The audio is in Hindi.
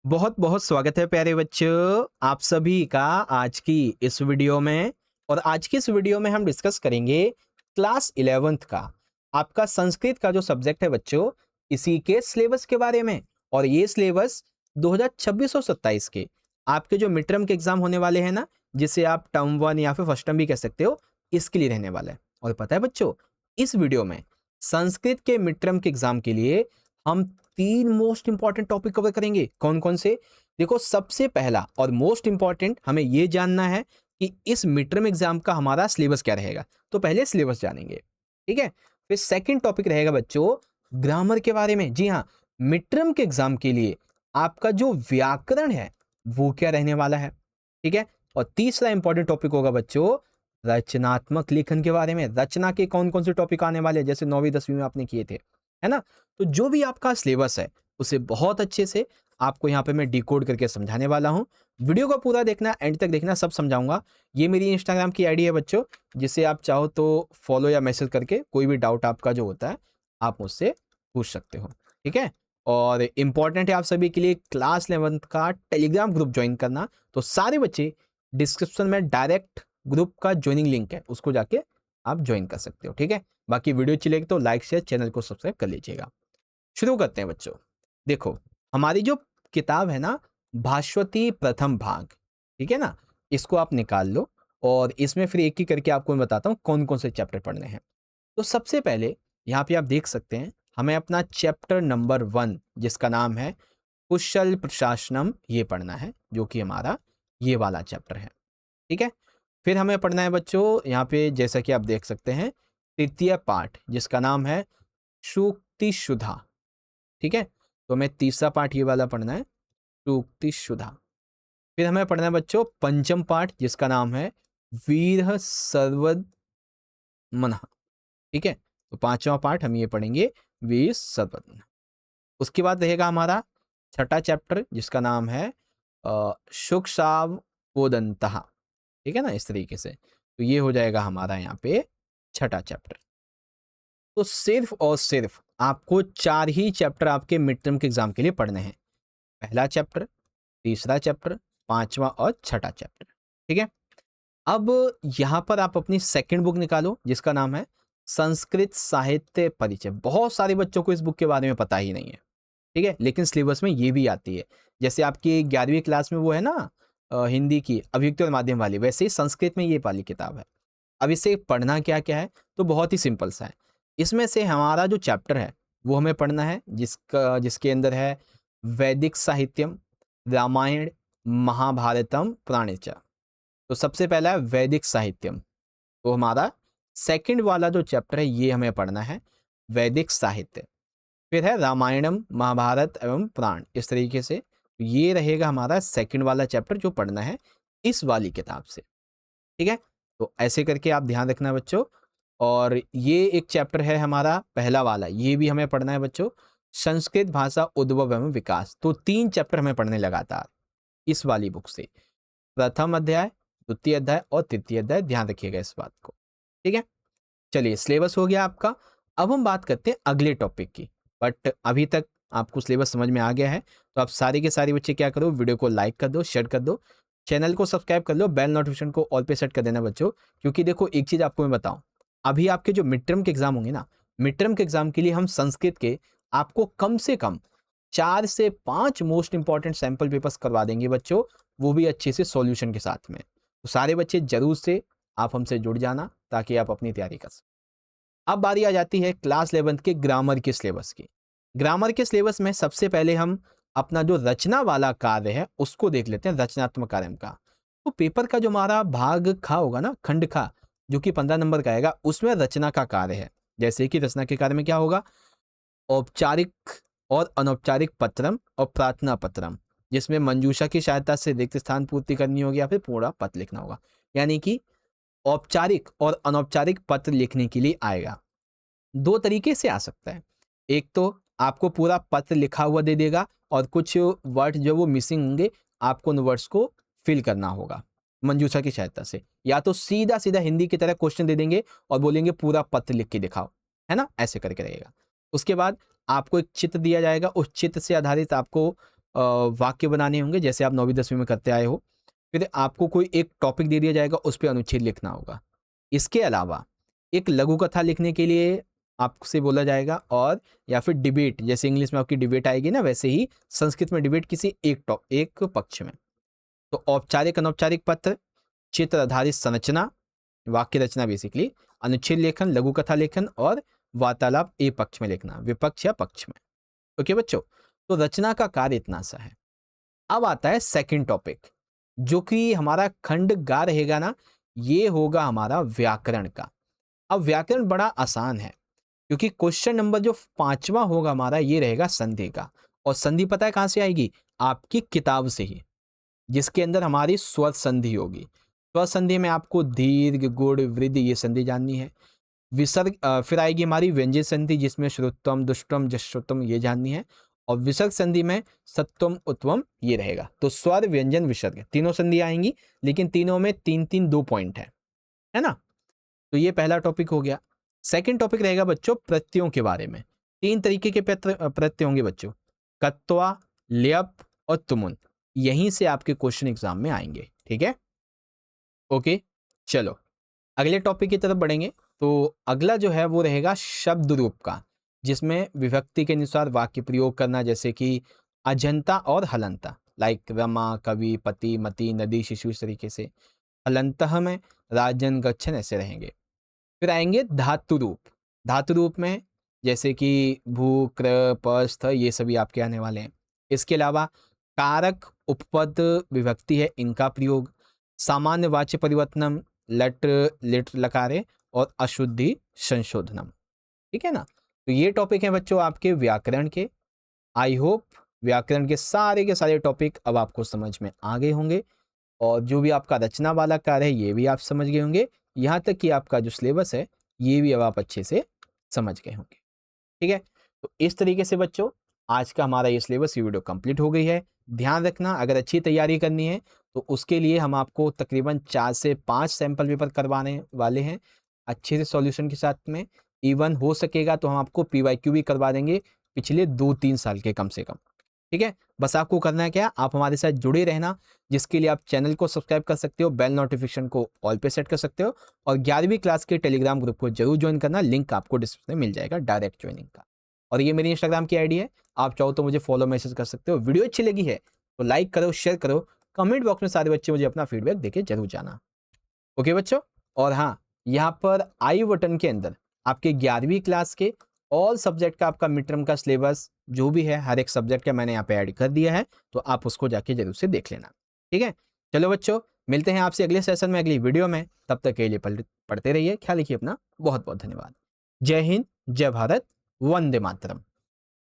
बहुत बहुत स्वागत है प्यारे बच्चों आप सभी का आज की इस वीडियो में। और आज की इस वीडियो में हम डिस्कस करेंगे क्लास 11th का आपका संस्कृत का जो सब्जेक्ट है बच्चों, इसी के सिलेबस के बारे में। और ये सिलेबस 2026 और 27 के आपके जो मिड टर्म के एग्जाम होने वाले हैं ना, जिसे आप टर्म 1 या फिर फर्स्ट टर्म भी कह सकते हो, इसके लिए रहने वाला है। और पता है बच्चों, इस वीडियो में संस्कृत के मिड टर्म के एग्जाम के लिए हम 3 मोस्ट इंपॉर्टेंट टॉपिक कवर करेंगे। कौन कौन से? देखो, सबसे पहला और मोस्ट इंपॉर्टेंट हमें ये जानना है कि इस मिड टर्म एग्जाम का हमारा सिलेबस क्या रहेगा। तो पहले सिलेबस जानेंगे, ठीक है। फिर सेकंड टॉपिक रहेगा बच्चों ग्रामर के बारे में। जी हाँ, मिड टर्म के एग्जाम के लिए आपका जो व्याकरण है वो क्या रहने वाला है, ठीक है। और तीसरा इंपॉर्टेंट टॉपिक होगा बच्चों रचनात्मक लेखन के बारे में। रचना के कौन कौन से टॉपिक आने वाले हैं, जैसे 9वीं 10वीं में आपने किए थे, है ना। तो जो भी आपका सिलेबस है उसे बहुत अच्छे से आपको यहाँ पे मैं डिकोड करके समझाने वाला हूँ। वीडियो को पूरा देखना, एंड तक देखना, सब समझाऊंगा। ये मेरी इंस्टाग्राम की आईडी है बच्चों, जिसे आप चाहो तो फॉलो या मैसेज करके कोई भी डाउट आपका जो होता है आप मुझसे पूछ सकते हो, ठीक है। और इम्पॉर्टेंट है आप सभी के लिए क्लास 11th का टेलीग्राम ग्रुप ज्वाइन करना। तो सारे बच्चे डिस्क्रिप्शन में डायरेक्ट ग्रुप का ज्वाइनिंग लिंक है, उसको जाके आप ज्वाइन कर सकते हो, ठीक है। बाकी वीडियो चलेगी तो लाइक शेयर चैनल को सब्सक्राइब कर लीजिएगा। शुरू करते हैं बच्चों। देखो, हमारी जो किताब है ना, भास्वती प्रथम भाग, ठीक है ना, इसको आप निकाल लो। और इसमें फिर एक ही करके आपको मैं बताता हूँ कौन कौन से चैप्टर पढ़ने हैं। तो सबसे पहले यहाँ पे आप देख सकते हैं, हमें अपना चैप्टर नंबर 1 जिसका नाम है कुशल प्रशासनम, ये पढ़ना है, जो कि हमारा ये वाला चैप्टर है, ठीक है। फिर हमें पढ़ना है बच्चों यहाँ पे, जैसा कि आप देख सकते हैं, तृतीय पाठ जिसका नाम है सूक्ति सुधा, ठीक है। तो हमें तीसरा पाठ ये वाला पढ़ना है, सूक्ति सुधा। फिर हमें पढ़ना है बच्चों पंचम पाठ जिसका नाम है वीर सर्वमनः, ठीक है। तो पांचवा पाठ हम ये पढ़ेंगे वीर सर्वमनः। उसके बाद रहेगा हमारा छठा चैप्टर जिसका नाम है शुकसाव कोदंतः, ठीक है ना, इस तरीके से। तो ये हो जाएगा हमारा यहाँ पे छठा चैप्टर। तो सिर्फ और सिर्फ आपको 4 ही चैप्टर आपके मिड टर्म के एग्जाम के लिए पढ़ने हैं। पहला चैप्टर, तीसरा चैप्टर, पांचवा और छठा चैप्टर, ठीक है। अब यहां पर आप अपनी सेकंड बुक निकालो जिसका नाम है संस्कृत साहित्य परिचय। बहुत सारे बच्चों को इस बुक के बारे में पता ही नहीं है, ठीक है, लेकिन सिलेबस में ये भी आती है। जैसे आपकी 11वीं क्लास में वो है ना, हिंदी की अभिव्यक्ति और माध्यम वाली, वैसे ही संस्कृत में ये वाली किताब है। अब इसे पढ़ना क्या क्या है, तो बहुत ही सिंपल सा है। इसमें से हमारा जो चैप्टर है वो हमें पढ़ना है जिसके अंदर है वैदिक साहित्यम, रामायण, महाभारतम, पुराणेच। तो सबसे पहला है वैदिक साहित्यम। तो हमारा सेकंड वाला जो चैप्टर है ये हमें पढ़ना है वैदिक साहित्य। फिर है रामायणम, महाभारत एवं पुराण, इस तरीके से। ये रहेगा हमारा सेकंड वाला चैप्टर जो पढ़ना है इस वाली किताब से, ठीक है। तो ऐसे करके आप ध्यान रखना बच्चों। और ये एक चैप्टर है हमारा पहला वाला, ये भी हमें पढ़ना है बच्चों, संस्कृत भाषा उद्भव एवं विकास। तो 3 चैप्टर हमें पढ़ने लगातार इस वाली बुक से, प्रथम अध्याय, द्वितीय अध्याय और तृतीय अध्याय, ध्यान रखिएगा इस बात को, ठीक है। चलिए, सिलेबस हो गया आपका। अब हम बात करते हैं अगले टॉपिक की। बट अभी तक आपको सिलेबस समझ में आ गया है, तो आप सारे के सारे बच्चे क्या करो, वीडियो को लाइक कर दो, शेयर कर दो, चैनल को सब्सक्राइब कर लो, बेल नोटिफिकेशन को ऑल पे सेट कर देना बच्चों। क्योंकि देखो, एक चीज आपको मैं बताऊं, अभी आपके जो मिड टर्म के एग्जाम होंगे ना, मिड टर्म के एग्जाम के लिए हम संस्कृत के आपको कम से कम 4 से 5 मोस्ट इंपॉर्टेंट सैंपल पेपर्स करवा देंगे बच्चों, वो भी अच्छे से सॉल्यूशन के साथ में। तो सारे बच्चे जरूर से आप हमसे जुड़ जाना ताकि आप अपनी तैयारी कर सकें। अब बारी आ जाती है क्लास 11th के ग्रामर के सिलेबस की। ग्रामर के सिलेबस में सबसे पहले हम अपना जो रचना वाला कार्य है उसको देख लेते हैं, रचनात्मक कार्य का। तो पेपर का जो हमारा भाग खा होगा ना, खंड खा, जो कि 15 नंबर का आएगा, उसमें रचना का कार्य है। जैसे कि रचना के कार्य में क्या होगा, औपचारिक और अनौपचारिक पत्रम और प्रार्थना पत्रम, जिसमें मंजूषा की सहायता से रिक्त स्थान पूर्ति करनी होगी या फिर पूरा पत्र लिखना होगा। यानी कि औपचारिक और अनौपचारिक पत्र लिखने के लिए आएगा। 2 तरीके से आ सकता है। एक तो आपको पूरा पत्र लिखा हुआ दे देगा और कुछ वर्ड जो वो मिसिंग होंगे, आपको उन वर्ड्स को फिल करना होगा मंजूषा की सहायता से। या तो सीधा सीधा हिंदी की तरह क्वेश्चन दे देंगे और बोलेंगे पूरा पत्र लिख के दिखाओ, है ना, ऐसे करके रहेगा। उसके बाद आपको एक चित्र दिया जाएगा, उस चित्र से आधारित आपको वाक्य बनाने होंगे जैसे आप 9वीं 10वीं में करते आए हो। फिर आपको कोई एक टॉपिक दे दिया जाएगा, उस पे अनुच्छेद लिखना होगा। इसके अलावा एक लघु कथा लिखने के लिए आपसे बोला जाएगा, और या फिर डिबेट, जैसे इंग्लिश में आपकी डिबेट आएगी ना, वैसे ही संस्कृत में डिबेट किसी एक पक्ष में। तो औपचारिक अनौपचारिक पत्र, चित्र आधारित संरचना, वाक्य रचना बेसिकली, अनुच्छेद लेखन, लघु कथा लेखन और वार्तालाप ए पक्ष में लिखना, विपक्ष या पक्ष में। ओके बच्चों, तो रचना का कार्य इतना सा है। अब आता है सेकंड टॉपिक, जो कि हमारा खंड गा रहेगा ना, ये होगा हमारा व्याकरण का। अब व्याकरण बड़ा आसान है, क्योंकि क्वेश्चन नंबर जो 5वां होगा हमारा, ये रहेगा संधि का। और संधि पता है कहां से आएगी? आपकी किताब से ही, जिसके अंदर हमारी स्वर संधि होगी। स्वर संधि में आपको दीर्घ, गुण, वृद्धि ये संधि जाननी है। विसर्ग फिर आएगी हमारी व्यंजन संधि, जिसमें श्रुत्वम, दुष्टम, जश्रुतम ये जाननी है। और विसर्ग संधि में सत्वम, उत्वम ये रहेगा। तो स्वर, व्यंजन, विसर्ग तीनों संधि आएंगी, लेकिन तीनों में 3-3 2 पॉइंट है ना। तो ये पहला टॉपिक हो गया। सेकंड टॉपिक रहेगा बच्चों प्रत्ययों के बारे में। 3 तरीके के प्रत्यय होंगे बच्चों, कत्वा, ल्यप और तुमुन। यहीं से आपके क्वेश्चन एग्जाम में आएंगे, ठीक है। ओके, चलो अगले टॉपिक की तरफ बढ़ेंगे। तो अगला जो है वो रहेगा शब्द रूप का, जिसमें विभक्ति के अनुसार वाक्य प्रयोग करना, जैसे कि अजंता और हलंता, लाइक रमा, कवि, पति, मति, नदी, शिशु, इस तरीके से। हलंतः में राजन, गच्छन ऐसे रहेंगे। फिर आएंगे धातु रूप। धातु रूप में जैसे कि भू, क्र, प, स्थ ये सभी आपके आने वाले हैं। इसके अलावा कारक, उपपद, विभक्ति है, इनका प्रयोग, सामान्य वाच्य परिवर्तनम, लट, लिट, लकारे और अशुद्धि संशोधनम, ठीक है ना। तो ये टॉपिक है बच्चों आपके व्याकरण के। आई होप व्याकरण के सारे टॉपिक अब आपको समझ में आ गए होंगे, और जो भी आपका रचना वाला कार्य है ये भी आप समझ गए होंगे। यहाँ तक कि आपका जो सिलेबस है ये भी अब आप अच्छे से समझ गए होंगे, ठीक है। तो इस तरीके से बच्चों आज का हमारा ये सिलेबस, ये वीडियो कंप्लीट हो गई है। ध्यान रखना, अगर अच्छी तैयारी करनी है तो उसके लिए हम आपको तकरीबन 4 से 5 सैंपल पेपर करवाने वाले हैं, अच्छे से सॉल्यूशन के साथ में। इवन हो सकेगा तो हम आपको PYQ भी करवा देंगे, पिछले 2-3 साल के कम से कम, ठीक है। बस आपको करना है क्या, आप हमारे साथ जुड़े रहना, जिसके लिए आप चैनल को सब्सक्राइब कर सकते हो, बेल नोटिफिकेशन को ऑल पे सेट कर सकते हो, और 11वीं क्लास के टेलीग्राम ग्रुप को जरूर ज्वाइन करना। लिंक आपको डिस्क्रिप्शन में मिल जाएगा, डायरेक्ट ज्वाइनिंग का। और ये मेरी इंस्टाग्राम की आईडी है, आप चाहो तो मुझे फॉलो, मैसेज कर सकते हो। वीडियो अच्छी लगी है तो लाइक करो, शेयर करो, कमेंट बॉक्स में सारे बच्चे मुझे अपना फीडबैक देके जरूर जाना। ओके बच्चों, और हाँ, यहाँ पर आई बटन के अंदर आपके 11वीं क्लास के ऑल सब्जेक्ट का आपका मिड टर्म का सिलेबस जो भी है, हर एक सब्जेक्ट का मैंने यहाँ पे ऐड कर दिया है, तो आप उसको जाके जरूर से देख लेना, ठीक है। चलो बच्चों, मिलते हैं आपसे अगले सेशन में, अगली वीडियो में। तब तक के लिए पढ़ते रहिए, ख्याल रखिए अपना। बहुत बहुत धन्यवाद। जय हिंद, जय भारत, वंदे मातरम।